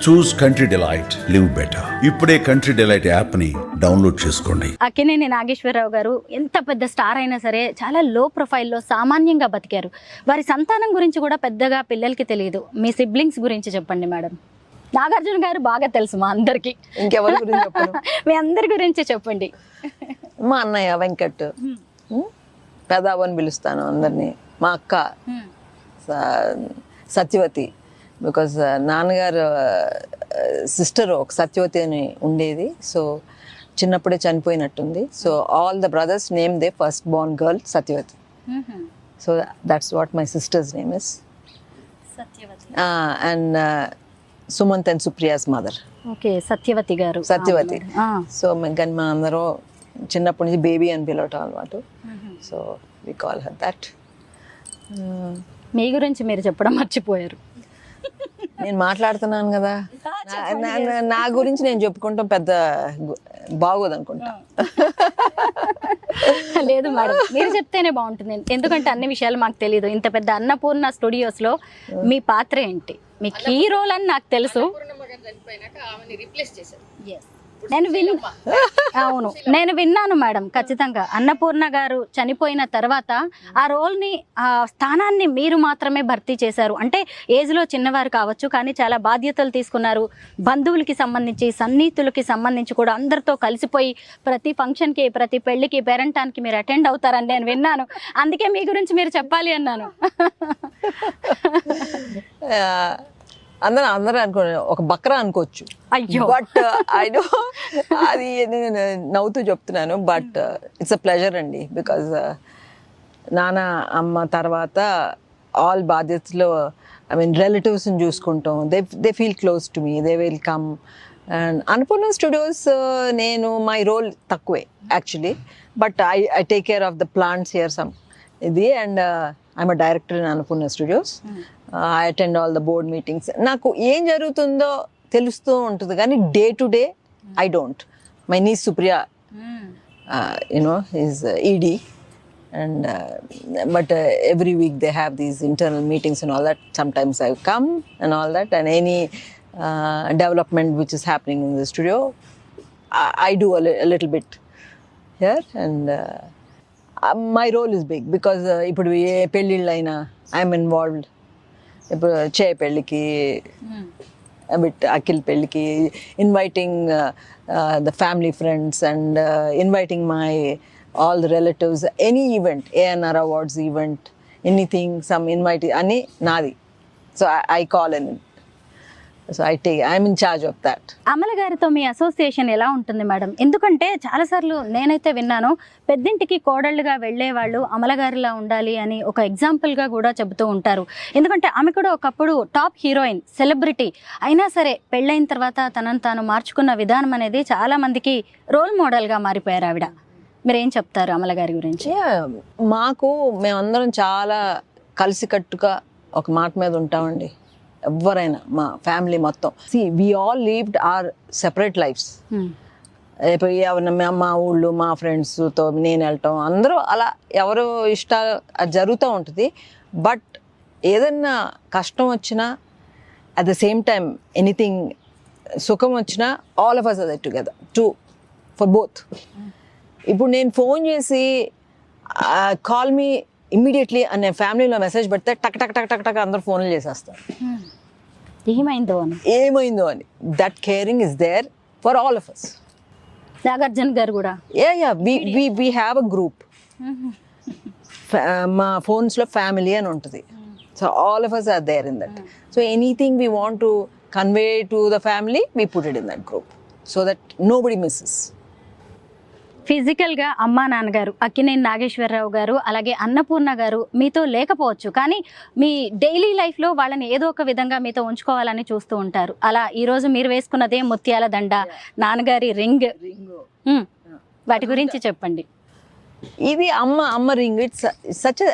చూస్ country delight, live better. ఇప్పుడే country delight app ని download చేసుకోండి. అక్కినేని నాగేశ్వరరావు గారు ఎంత పెద్ద స్టార్ అయినా సరే చాలా లో ప్రొఫైల్లో సామాన్యంగా బతికారు. వారి సంతానం గురించి కూడా పెద్దగా పిల్లలకి తెలియదు. మీ సిబ్లింగ్స్ గురించి చెప్పండి మేడం. నాగార్జున గారు బాగా తెలుసు మా అందరికి, ఇంకెవరి గురించి చెప్పను? మీ అందరి గురించి చెప్పండి. మా అన్నయ్య వెంకట్, పెదావని పిలుస్తాను అందరినీ. మా అక్క సత్యవతి, బికాజ్ నాన్నగారు సిస్టర్ ఒక సత్యవతి అని ఉండేది. సో చిన్నప్పుడే చనిపోయినట్టుంది. So all the brothers name they first born girl Satyavati. So that's what my sisters name is. And Sumanth and Supriya's mother. Okay, Satyavati garu. Satyavati. So కానీ మా అందరూ చిన్నప్పటి నుంచి బేబీ అని పిలవటం అలవాటు. So we call her that. మీ గురించి మీరు చెప్పడం మర్చిపోయారు. నేను మాట్లాడుతున్నాను కదా, నా గురించి నేను చెప్పుకుంటాం పెద్ద బాగోదు అనుకుంటా. లేదు మేడం, మీరు చెప్తేనే బాగుంటుంది. ఎందుకంటే అన్ని విషయాలు మాకు తెలియదు. ఇంత పెద్ద అన్నపూర్ణ స్టూడియోస్ లో మీ పాత్ర ఏంటి, మీ కీ రోల్ అని నాకు తెలుసు. నేను విన్నాను మేడం. ఖచ్చితంగా అన్నపూర్ణ గారు చనిపోయిన తర్వాత ఆ రోల్ని, ఆ స్థానాన్ని మీరు మాత్రమే భర్తీ చేశారు. అంటే ఏజ్లో చిన్నవారు కావచ్చు, కానీ చాలా బాధ్యతలు తీసుకున్నారు. బంధువులకి సంబంధించి, సన్నిహితులకి సంబంధించి కూడా అందరితో కలిసిపోయి ప్రతి ఫంక్షన్కి, ప్రతి పెళ్లికి, పేరంటానికి మీరు అటెండ్ అవుతారని నేను విన్నాను. అందుకే మీ గురించి మీరు చెప్పాలి అన్నాను. అందరూ అనుకో ఒక బక్రా అనుకోవచ్చు, బట్ ఐ డో అది నేను నవ్వుతూ చెప్తున్నాను. బట్ ఇట్స్ అ ప్లెజర్ అండి, బికాజ్ నాన్న అమ్మ తర్వాత ఆల్ బాధ్యతలు, ఐ మీన్ రిలేటివ్స్ని చూసుకుంటాం. They feel close to me, they will come. And Annapurna studios నేను మై రోల్ తక్కువే actually, but I take care of the plants here some ఇది. And I'm a director in Annapurna studios. I attend all the board meetings. నాకు ఏం జరుగుతుందో తెలుస్తూ ఉంటుంది, కానీ day to day I don't. My knees Supriya you know is ED, and but every week they have these internal meetings and all that. Sometimes I come and all that, and any development which is happening in the studio, I do a little bit here. And my role is big because ఇప్పుడు ఏ పెళ్ళిళ్ళైనా I'm involved. ఇప్పుడు చే పెళ్ళికి, bit Akhil పెళ్ళికి, inviting the family friends and inviting my all the relatives, any event, ANR awards event, anything, some invite అని నాది. So I call in. So I'm in charge of that. Amala గారితో మీ association ఎలా ఉంటుంది madam? ఎందుకంటే చాలాసార్లు నేనైతే విన్నాను, పెద్దింటికి కోడళ్ళుగా వెళ్ళే వాళ్ళు అమల గారిలా ఉండాలి అని ఒక ఎగ్జాంపుల్గా కూడా చెబుతూ ఉంటారు. ఎందుకంటే ఆమె కూడా ఒకప్పుడు టాప్ హీరోయిన్, సెలబ్రిటీ అయినా సరే పెళ్ళైన తర్వాత తనను తాను మార్చుకున్న విధానం అనేది చాలా మందికి రోల్ మోడల్గా మారిపోయారు ఆవిడ. మీరేం చెప్తారు అమల గారి గురించి? మేమందరం చాలా కలిసికట్టుగా ఒక మాట మీద ఉంటామండి. ఎవరైనా మా ఫ్యామిలీ మొత్తం, we all lived our separate lives. ఇప్పుడు ఎవరైనా మా ఊళ్ళు, మా ఫ్రెండ్స్తో నేను వెళ్ళటం, అందరూ అలా ఎవరు ఇష్టాలు అది జరుగుతూ ఉంటుంది. బట్ ఏదన్నా కష్టం వచ్చినా, at the same time anything సుఖం వచ్చినా, all of us are together for both. ఇప్పుడు నేను ఫోన్ చేసి కాల్ మీ ఇమ్మీడియట్లీ అనే ఫ్యామిలీలో మెసేజ్ పెడితే టక్ టక్ టక్ టక్ టక్ అందరూ ఫోన్లు చేసేస్తారు, ఏమైందో అని. That caring is there for all of us. Nagarjuna garu కూడా we have a group. మా ఫోన్స్లో ఫ్యామిలీ అని ఉంటుంది. So all of us are there in that. So anything we want to convey to the family, we put it in that group so that nobody misses. ఫిజికల్గా అమ్మా నాన్నగారు అక్కినేని నాగేశ్వరరావు గారు, అలాగే అన్నపూర్ణ గారు మీతో లేకపోవచ్చు, కానీ మీ డైలీ లైఫ్లో వాళ్ళని ఏదో ఒక విధంగా మీతో ఉంచుకోవాలని చూస్తూ ఉంటారు. అలా ఈరోజు మీరు వేసుకున్నదే ముత్యాల దండ, నాన్నగారి రింగ్, వాటి గురించి చెప్పండి. ఇది అమ్మ రింగ్. ఇట్స్ సచ్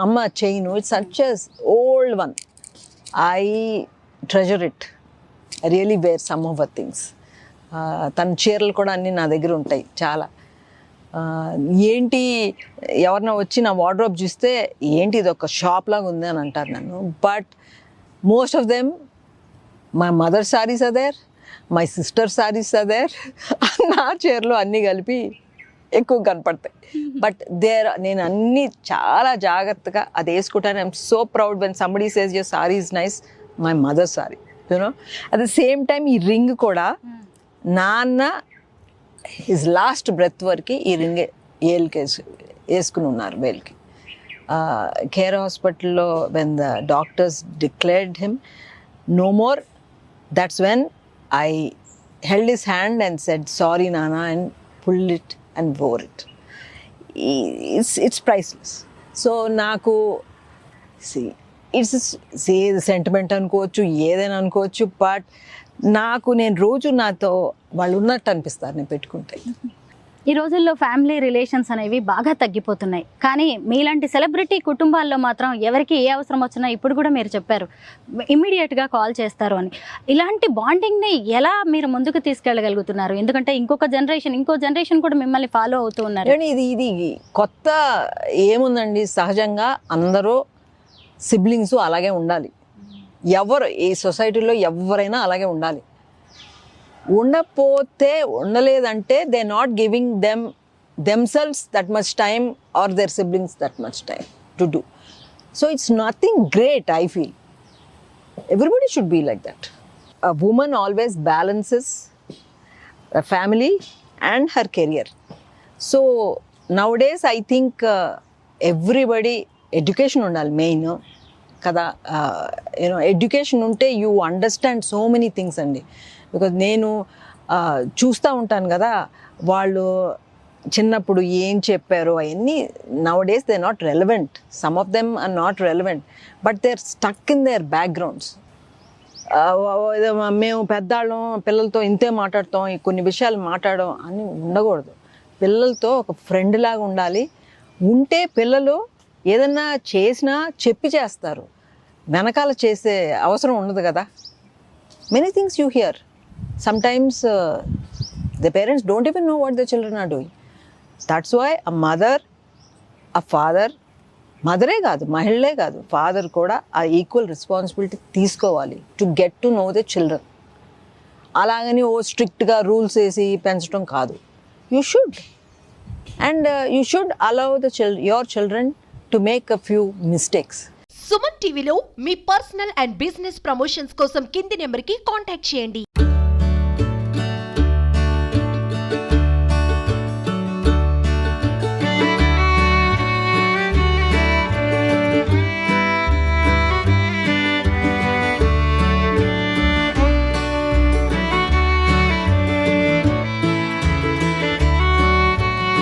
అమ్మ chain. It's such old one. I treasure it. I really wear some of the things. తన చీరలు కూడా అన్నీ నా దగ్గర ఉంటాయి చాలా. ఏంటి ఎవరన్నా వచ్చి నా వార్డ్రోబ్ చూస్తే ఏంటి ఇది ఒక షాప్ లాగా ఉంది అని అంటారు నన్ను. But most of them my mother saris are there, my sister saris are there. నా చీరలు అన్నీ కలిపి ఎక్కువ కనపడతాయి. బట్ నేను అన్నీ చాలా జాగ్రత్తగా అది వేసుకుంటాను. I'm so proud when somebody says your sorry is nice, my mother sorry, you know. At the same time ఈ రింగ్ కూడా నాన్న హిజ్ లాస్ట్ బ్రెత్ వరకు ఈ రింగ్ ఏళ్ళకి వేసుకుని ఉన్నారు వేలుకి. కేర్ హాస్పిటల్లో when the doctors declared him no more, that's when I held his hand and said sorry Nana and pulled it and wore it. It's priceless. So naku see sentiment అనుకోవచ్చు, ఏదైనా అనుకోవచ్చు, but నాకు నేను రోజు నాతో వాళ్ళు ఉన్నట్టు అనిపిస్తారు నేను పెట్టుకుంటే. ఈ రోజుల్లో ఫ్యామిలీ రిలేషన్స్ అనేవి బాగా తగ్గిపోతున్నాయి, కానీ మీలాంటి సెలబ్రిటీ కుటుంబాల్లో మాత్రం ఎవరికి ఏ అవసరం వచ్చినా ఇప్పుడు కూడా మీరు చెప్పారు ఇమ్మీడియట్గా కాల్ చేస్తారు అని. ఇలాంటి బాండింగ్ని ఎలా మీరు ముందుకు తీసుకెళ్ళగలుగుతున్నారు? ఎందుకంటే ఇంకో జనరేషన్ కూడా మిమ్మల్ని ఫాలో అవుతూ ఉన్నారు. ఇది కొత్త ఏముందండి, సహజంగా అందరూ సిబ్లింగ్స్ అలాగే ఉండాలి. ఎవరు ఈ సొసైటీలో ఎవరైనా అలాగే ఉండాలి. ఉండకపోతే ఉండలేదంటే they not giving themselves that much time or their siblings that much time to do. So it's nothing great, I feel. Everybody should be like that. A woman always balances a family and her career. So nowadays I think everybody education undali main kada. Education unte you understand so many things andi. Because నేను చూస్తూ ఉంటాను కదా, వాళ్ళు చిన్నప్పుడు ఏం చెప్పారో అవన్నీ nowadays they not relevant. Some of them are not relevant, but they are stuck in their backgrounds. మేము పెద్దాళ్ళం పిల్లలతో ఇంతే మాట్లాడతాం, కొన్ని విషయాలు మాట్లాడడం అని ఉండకూడదు. పిల్లలతో ఒక ఫ్రెండ్ లాగా ఉండాలి. ఉంటే పిల్లలు ఏదన్నా చేసినా చెప్పి చేస్తారు, వెనకాల చేసే అవసరం ఉండదు కదా. Many things you hear. Sometimes the parents don't even know what the children are doing. That's why a mother, a father, మదరే కాదు మహిళలే కాదు ఫాదర్ కూడా ఆ ఈక్వల్ రెస్పాన్సిబిలిటీ తీసుకోవాలి to get to know the children. అలాగని స్ట్రిక్ట్గా రూల్స్ వేసి పెంచడం కాదు. You should and you should allow your children to make a few mistakes. Suman టీవీలో మీ పర్సనల్ అండ్ బిజినెస్ ప్రమోషన్స్ కోసం కింది నెంబర్కి కాంటాక్ట్ చేయండి.